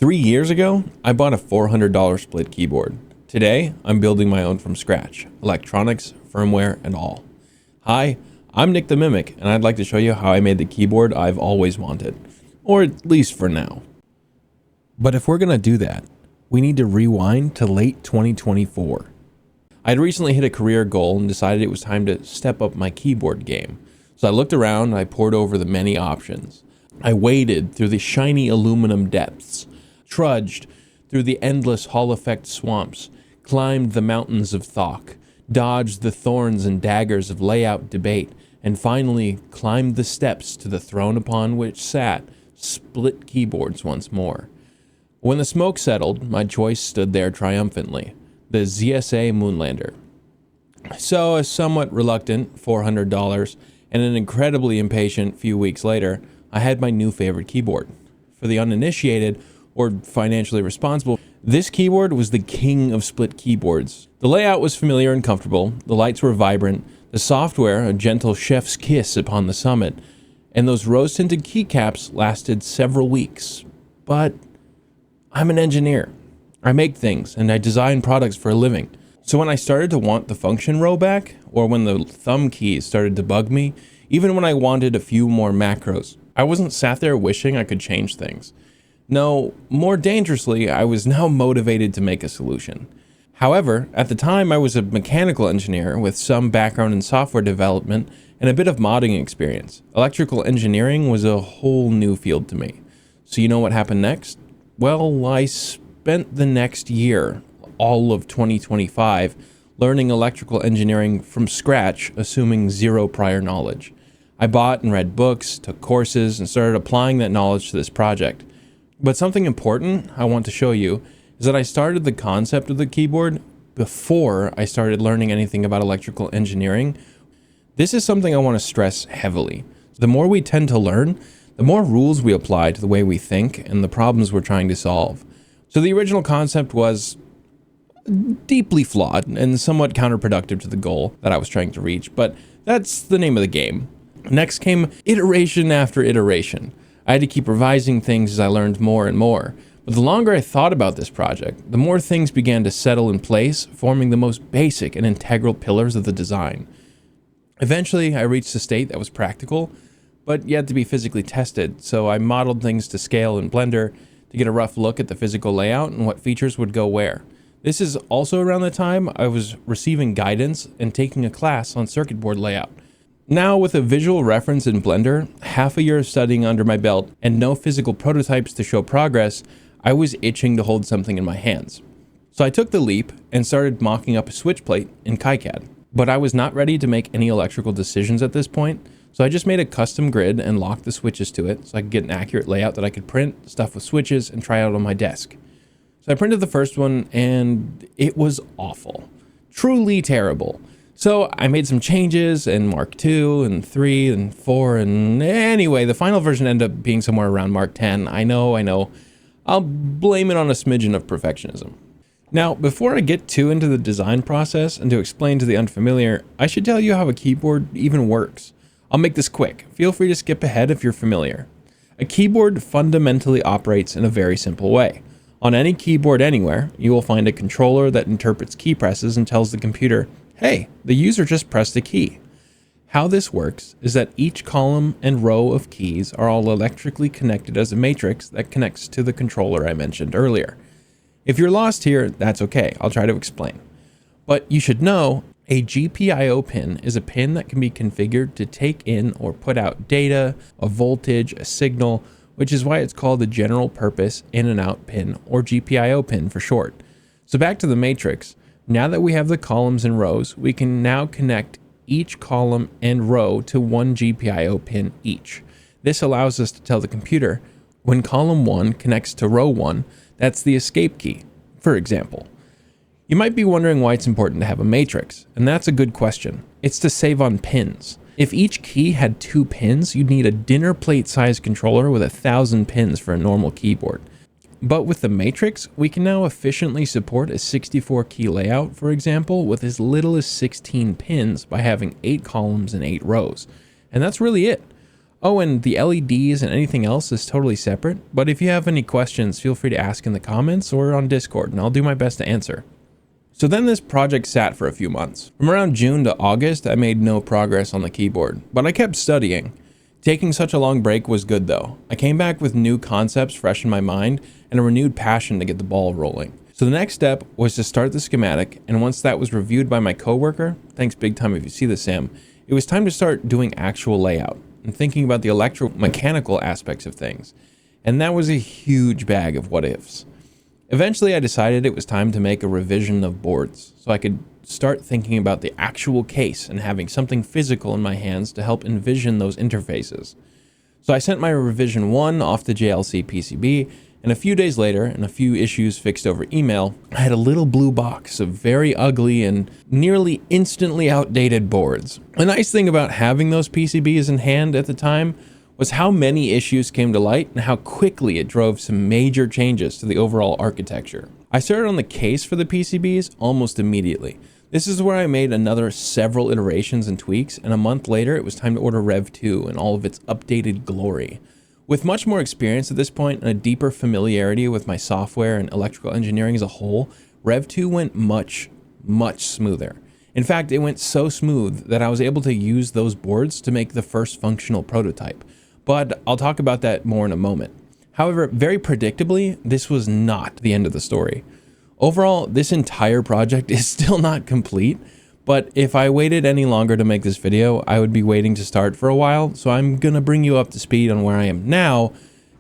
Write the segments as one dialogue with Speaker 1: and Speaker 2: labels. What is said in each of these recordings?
Speaker 1: 3 years ago, I bought a $400 split keyboard. Today, I'm building my own from scratch, electronics, firmware, and all. Hi, I'm NikTheMimic, and I'd like to show you how I made the keyboard I've always wanted, or at least for now. But if we're gonna do that, we need to rewind to late 2024. I'd recently hit a career goal and decided it was time to step up my keyboard game. So I looked around and I pored over the many options. I waded through the shiny aluminum depths, trudged through the endless Hall effect swamps, climbed the mountains of Thok, dodged the thorns and daggers of layout debate, and finally climbed the steps to the throne upon which sat split keyboards once more. When the smoke settled, my choice stood there triumphantly, the ZSA Moonlander. So a somewhat reluctant $400 and an incredibly impatient few weeks later, I had my new favorite keyboard. For the uninitiated or financially responsible, this keyboard was the king of split keyboards. The layout was familiar and comfortable, the lights were vibrant, the software a gentle chef's kiss upon the summit, and those rose-tinted keycaps lasted several weeks. But I'm an engineer. I make things and I design products for a living. So when I started to want the function row back, or when the thumb keys started to bug me, even when I wanted a few more macros, I wasn't sat there wishing I could change things. No, more dangerously, I was now motivated to make a solution. However, at the time I was a mechanical engineer with some background in software development and a bit of modding experience. Electrical engineering was a whole new field to me. So you know what happened next? Well, I spent the next year, all of 2025, learning electrical engineering from scratch, assuming zero prior knowledge. I bought and read books, took courses, and started applying that knowledge to this project. But something important I want to show you is that I started the concept of the keyboard before I started learning anything about electrical engineering. This is something I want to stress heavily. The more we tend to learn, the more rules we apply to the way we think and the problems we're trying to solve. So the original concept was deeply flawed and somewhat counterproductive to the goal that I was trying to reach, but that's the name of the game. Next came iteration after iteration. I had to keep revising things as I learned more and more. But the longer I thought about this project, the more things began to settle in place, forming the most basic and integral pillars of the design. Eventually, I reached a state that was practical, but yet to be physically tested, so I modeled things to scale in Blender to get a rough look at the physical layout and what features would go where. This is also around the time I was receiving guidance and taking a class on circuit board layout. Now, with a visual reference in Blender, half a year of studying under my belt, and no physical prototypes to show progress, I was itching to hold something in my hands. So I took the leap and started mocking up a switch plate in KiCad. But I was not ready to make any electrical decisions at this point, so I just made a custom grid and locked the switches to it so I could get an accurate layout that I could print, stuff with switches, and try out on my desk. So I printed the first one, and it was awful. Truly terrible. So I made some changes in Mark 2 and 3 and 4, and anyway, the final version ended up being somewhere around Mark 10. I know. I'll blame it on a smidgen of perfectionism. Now, before I get too into the design process and to explain to the unfamiliar, I should tell you how a keyboard even works. I'll make this quick. Feel free to skip ahead if you're familiar. A keyboard fundamentally operates in a very simple way. On any keyboard anywhere, you will find a controller that interprets key presses and tells the computer, hey, the user just pressed a key. How this works is that each column and row of keys are all electrically connected as a matrix that connects to the controller I mentioned earlier. If you're lost here, that's okay, I'll try to explain. But you should know, a GPIO pin is a pin that can be configured to take in or put out data, a voltage, a signal, which is why it's called a general purpose in and out pin, or GPIO pin for short. So back to the matrix. Now that we have the columns and rows, we can now connect each column and row to one GPIO pin each. This allows us to tell the computer, when column 1 connects to row 1, that's the escape key, for example. You might be wondering why it's important to have a matrix, and that's a good question. It's to save on pins. If each key had 2 pins, you'd need a dinner plate sized controller with 1,000 pins for a normal keyboard. But with the matrix, we can now efficiently support a 64 key layout, for example, with as little as 16 pins by having 8 columns and 8 rows. And that's really it. Oh, and the LEDs and anything else is totally separate, but if you have any questions, feel free to ask in the comments or on Discord, and I'll do my best to answer. So then this project sat for a few months. From around June to August, I made no progress on the keyboard, but I kept studying. Taking such a long break was good though. I came back with new concepts fresh in my mind and a renewed passion to get the ball rolling. So the next step was to start the schematic, and once that was reviewed by my coworker, thanks big time if you see this, Sam, it was time to start doing actual layout and thinking about the electromechanical aspects of things. And that was a huge bag of what ifs. Eventually I decided it was time to make a revision of boards so I could start thinking about the actual case and having something physical in my hands to help envision those interfaces. So I sent my revision 1 off to JLC PCB, and a few days later, and a few issues fixed over email, I had a little blue box of very ugly and nearly instantly outdated boards. The nice thing about having those PCBs in hand at the time was how many issues came to light and how quickly it drove some major changes to the overall architecture. I started on the case for the PCBs almost immediately. This is where I made another several iterations and tweaks, and a month later it was time to order Rev 2 in all of its updated glory. With much more experience at this point and a deeper familiarity with my software and electrical engineering as a whole, Rev 2 went much smoother. In fact, it went so smooth that I was able to use those boards to make the first functional prototype. But I'll talk about that more in a moment. However, very predictably, this was not the end of the story. Overall, this entire project is still not complete, but if I waited any longer to make this video, I would be waiting to start for a while, so I'm gonna bring you up to speed on where I am now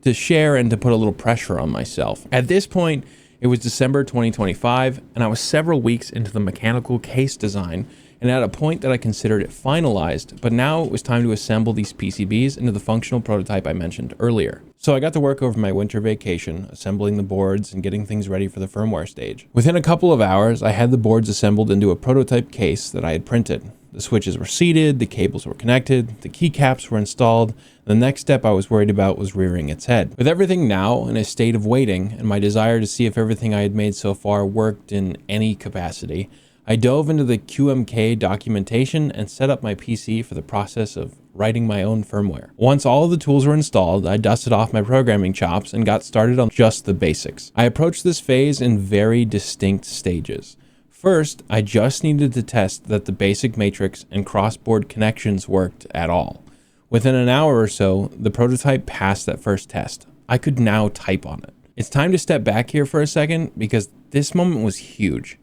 Speaker 1: to share and to put a little pressure on myself. At this point, it was December 2025, and I was several weeks into the mechanical case design, and at a point that I considered it finalized, but now it was time to assemble these PCBs into the functional prototype I mentioned earlier. So I got to work over my winter vacation, assembling the boards and getting things ready for the firmware stage. Within a couple of hours, I had the boards assembled into a prototype case that I had printed. The switches were seated, the cables were connected, the keycaps were installed. The next step I was worried about was rearing its head. With everything now in a state of waiting and my desire to see if everything I had made so far worked in any capacity, I dove into the QMK documentation and set up my PC for the process of writing my own firmware. Once all of the tools were installed, I dusted off my programming chops and got started on just the basics. I approached this phase in very distinct stages. First, I just needed to test that the basic matrix and cross-board connections worked at all. Within an hour or so, the prototype passed that first test. I could now type on it. It's time to step back here for a second because this moment was huge.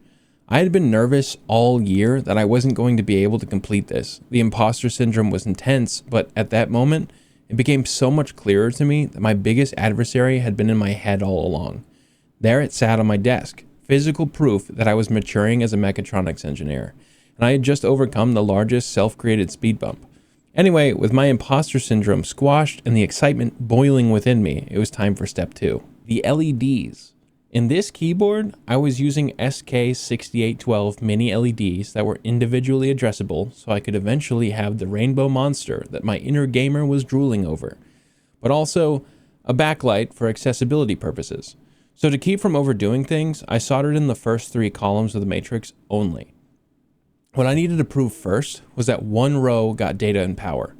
Speaker 1: I had been nervous all year that I wasn't going to be able to complete this. The imposter syndrome was intense, but at that moment, it became so much clearer to me that my biggest adversary had been in my head all along. There it sat on my desk, physical proof that I was maturing as a mechatronics engineer, and I had just overcome the largest self-created speed bump. Anyway, with my imposter syndrome squashed and the excitement boiling within me, it was time for step 2. The LEDs. In this keyboard, I was using SK6812 mini LEDs that were individually addressable so I could eventually have the rainbow monster that my inner gamer was drooling over, but also a backlight for accessibility purposes. So to keep from overdoing things, I soldered in the first 3 columns of the matrix only. What I needed to prove first was that one row got data and power.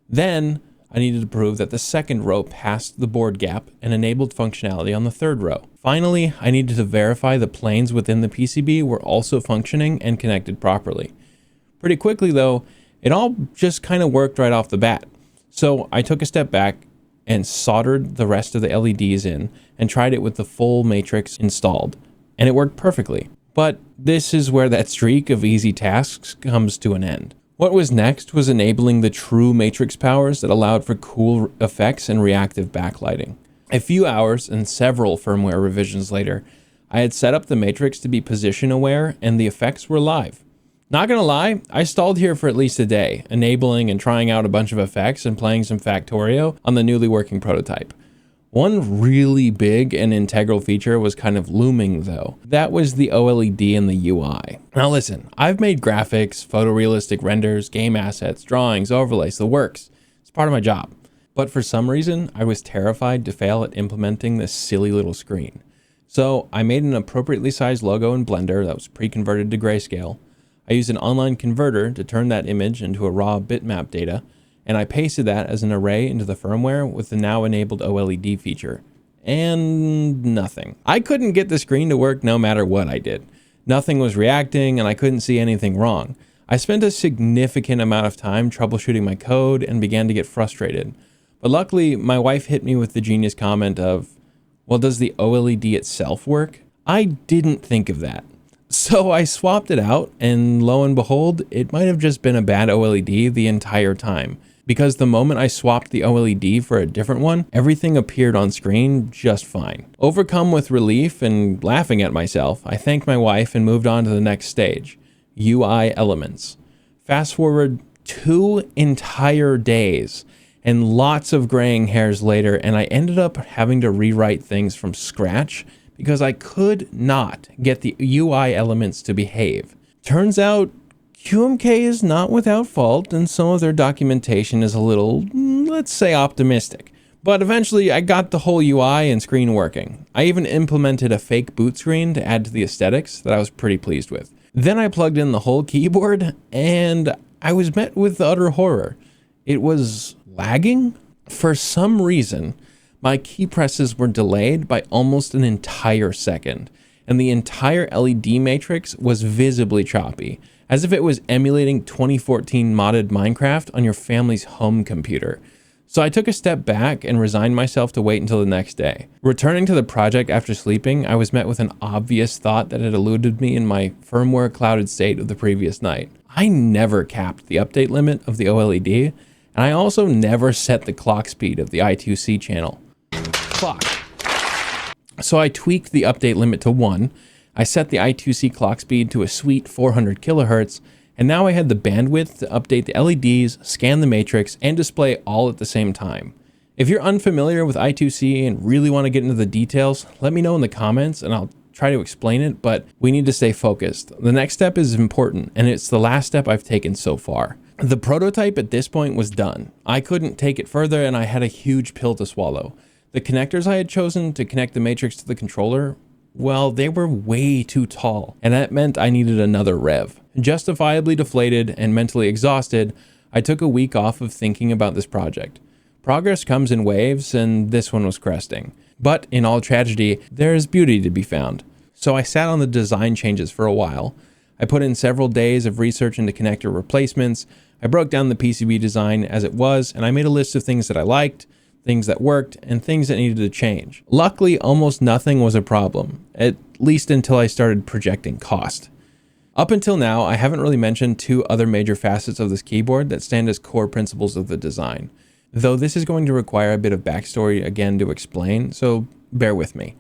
Speaker 1: Then I needed to prove that the second row passed the board gap and enabled functionality on the third row. Finally, I needed to verify the planes within the PCB were also functioning and connected properly. Pretty quickly though, it all just kind of worked right off the bat. So I took a step back and soldered the rest of the LEDs in and tried it with the full matrix installed, and it worked perfectly. But this is where that streak of easy tasks comes to an end. What was next was enabling the true matrix powers that allowed for cool effects and reactive backlighting. A few hours and several firmware revisions later, I had set up the matrix to be position aware and the effects were live. Not gonna lie, I stalled here for at least a day, enabling and trying out a bunch of effects and playing some Factorio on the newly working prototype. One really big and integral feature was kind of looming though. That was the OLED in the UI. Now listen, I've made graphics, photorealistic renders, game assets, drawings, overlays, the works. It's part of my job. But for some reason, I was terrified to fail at implementing this silly little screen. So I made an appropriately sized logo in Blender that was pre-converted to grayscale. I used an online converter to turn that image into a raw bitmap data, and I pasted that as an array into the firmware with the now enabled OLED feature. And nothing. I couldn't get the screen to work no matter what I did. Nothing was reacting and I couldn't see anything wrong. I spent a significant amount of time troubleshooting my code and began to get frustrated. But luckily, my wife hit me with the genius comment of, well, does the OLED itself work? I didn't think of that. So I swapped it out, and lo and behold, it might have just been a bad OLED the entire time. Because the moment I swapped the OLED for a different one, everything appeared on screen just fine. Overcome with relief and laughing at myself, I thanked my wife and moved on to the next stage, UI elements. Fast forward 2 entire days and lots of graying hairs later, and I ended up having to rewrite things from scratch because I could not get the UI elements to behave. Turns out QMK is not without fault, and some of their documentation is a little, let's say, optimistic. But eventually I got the whole UI and screen working. I even implemented a fake boot screen to add to the aesthetics that I was pretty pleased with. Then I plugged in the whole keyboard and I was met with utter horror. It was lagging. For some reason, my key presses were delayed by almost an entire second, and the entire LED matrix was visibly choppy, as if it was emulating 2014 modded Minecraft on your family's home computer. So I took a step back and resigned myself to wait until the next day. Returning to the project after sleeping, I was met with an obvious thought that had eluded me in my firmware clouded state of the previous night. I never capped the update limit of the OLED, and I also never set the clock speed of the I2C channel. Clock. So I tweaked the update limit to 1, I set the I2C clock speed to a sweet 400 kilohertz, and now I had the bandwidth to update the LEDs, scan the matrix, and display all at the same time. If you're unfamiliar with I2C and really want to get into the details, let me know in the comments and I'll try to explain it, but we need to stay focused. The next step is important, and it's the last step I've taken so far. The prototype at this point was done. I couldn't take it further and I had a huge pill to swallow. The connectors I had chosen to connect the matrix to the controller, well, they were way too tall, and that meant I needed another rev. Justifiably deflated and mentally exhausted, I took a week off of thinking about this project. Progress comes in waves, and this one was cresting. But in all tragedy, there is beauty to be found. So I sat on the design changes for a while. I put in several days of research into connector replacements. I broke down the PCB design as it was, and I made a list of things that I liked, things that worked, and things that needed to change. Luckily, almost nothing was a problem, at least until I started projecting cost. Up until now, I haven't really mentioned 2 other major facets of this keyboard that stand as core principles of the design, though this is going to require a bit of backstory again to explain, so bear with me.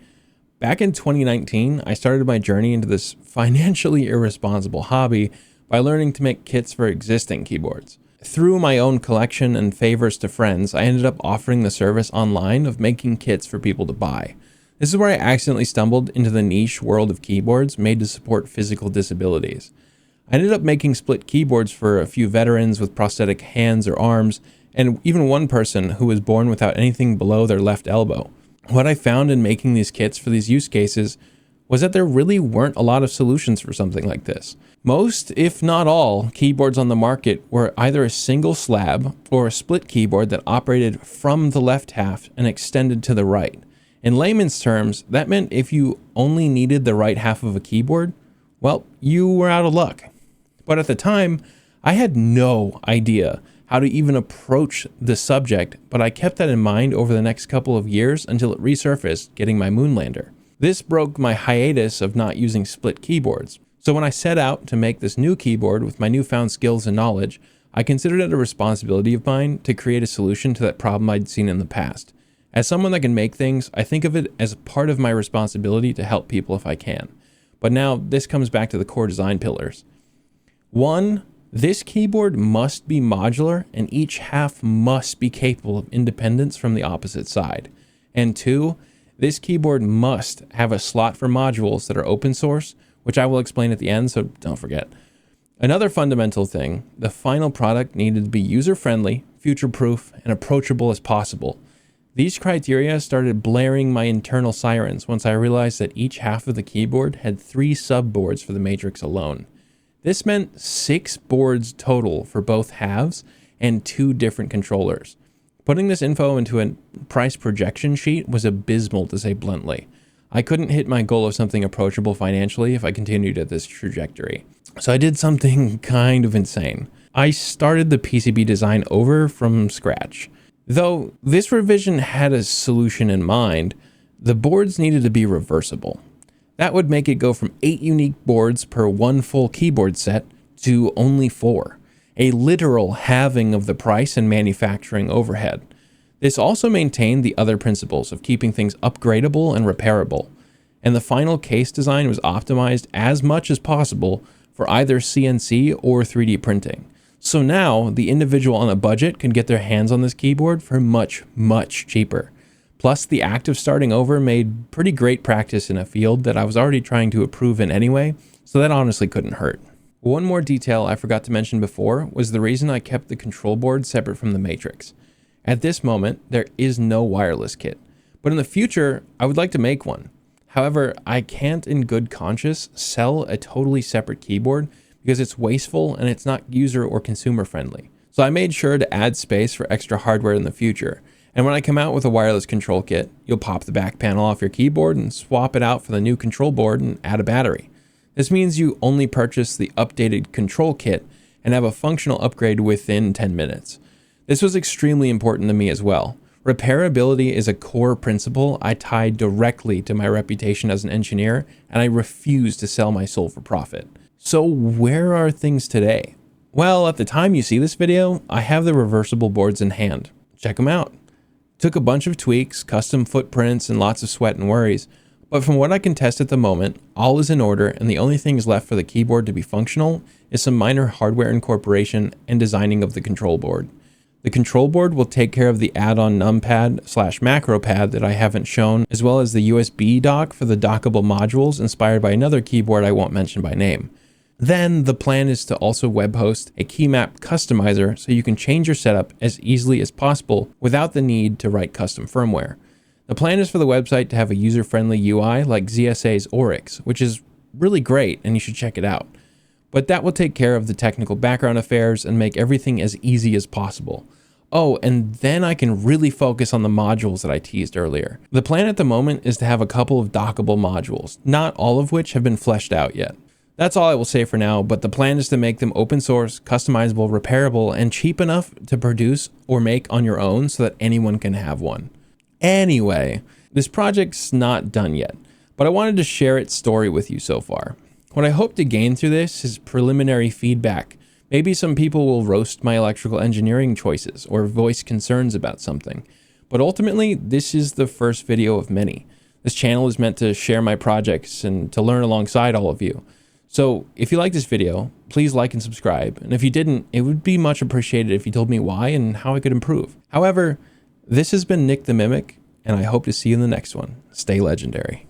Speaker 1: Back in 2019, I started my journey into this financially irresponsible hobby by learning to make kits for existing keyboards. Through my own collection and favors to friends, I ended up offering the service online of making kits for people to buy. This is where I accidentally stumbled into the niche world of keyboards made to support physical disabilities. I ended up making split keyboards for a few veterans with prosthetic hands or arms, and even one person who was born without anything below their left elbow. What I found in making these kits for these use cases was that there really weren't a lot of solutions for something like this. Most, if not all, keyboards on the market were either a single slab or a split keyboard that operated from the left half and extended to the right. In layman's terms, that meant if you only needed the right half of a keyboard, well, you were out of luck. But at the time, I had no idea how to even approach the subject, but I kept that in mind over the next couple of years until it resurfaced, getting my Moonlander. This broke my hiatus of not using split keyboards. So when I set out to make this new keyboard with my newfound skills and knowledge, I considered it a responsibility of mine to create a solution to that problem I'd seen in the past. As someone that can make things, I think of it as part of my responsibility to help people if I can. But now this comes back to the core design pillars. 1, this keyboard must be modular and each half must be capable of independence from the opposite side. And 2, this keyboard must have a slot for modules that are open source, which I will explain at the end, so don't forget. Another fundamental thing, the final product needed to be user-friendly, future-proof, and approachable as possible. These criteria started blaring my internal sirens once I realized that each half of the keyboard had 3 subboards for the matrix alone. This meant 6 boards total for both halves and 2 different controllers. Putting this info into a price projection sheet was abysmal, to say bluntly. I couldn't hit my goal of something approachable financially if I continued at this trajectory. So I did something kind of insane. I started the PCB design over from scratch. Though this revision had a solution in mind, the boards needed to be reversible. That would make it go from 8 unique boards per 1 full keyboard set to only 4, a literal halving of the price and manufacturing overhead. This also maintained the other principles of keeping things upgradable and repairable, and the final case design was optimized as much as possible for either CNC or 3D printing. So now the individual on a budget can get their hands on this keyboard for much, much cheaper. Plus, the act of starting over made pretty great practice in a field that I was already trying to improve in anyway, so that honestly couldn't hurt. One more detail I forgot to mention before was the reason I kept the control board separate from the matrix. At this moment, there is no wireless kit, but in the future, I would like to make one. However, I can't in good conscience sell a totally separate keyboard because it's wasteful and it's not user or consumer friendly. So I made sure to add space for extra hardware in the future. And when I come out with a wireless control kit, you'll pop the back panel off your keyboard and swap it out for the new control board and add a battery. This means you only purchase the updated control kit and have a functional upgrade within 10 minutes. This was extremely important to me as well. Repairability is a core principle I tied directly to my reputation as an engineer, and I refuse to sell my soul for profit. So where are things today? Well, at the time you see this video, I have the reversible boards in hand. Check them out. Took a bunch of tweaks, custom footprints, and lots of sweat and worries. But from what I can test at the moment, all is in order, and the only things left for the keyboard to be functional is some minor hardware incorporation and designing of the control board. The control board will take care of the add-on numpad/macro pad that I haven't shown, as well as the USB dock for the dockable modules inspired by another keyboard I won't mention by name. Then the plan is to also web host a key map customizer so you can change your setup as easily as possible without the need to write custom firmware. The plan is for the website to have a user-friendly UI like ZSA's Oryx, which is really great and you should check it out. But that will take care of the technical background affairs and make everything as easy as possible. Oh, and then I can really focus on the modules that I teased earlier. The plan at the moment is to have a couple of dockable modules, not all of which have been fleshed out yet. That's all I will say for now, but the plan is to make them open source, customizable, repairable, and cheap enough to produce or make on your own so that anyone can have one. Anyway, this project's not done yet, but I wanted to share its story with you so far. What I hope to gain through this is preliminary feedback. Maybe some people will roast my electrical engineering choices or voice concerns about something, but ultimately this is the first video of many. This channel is meant to share my projects and to learn alongside all of you. So if you like this video, please like and subscribe. And if you didn't, it would be much appreciated if you told me why and how I could improve. However, this has been NikTheMimic, and I hope to see you in the next one. Stay legendary.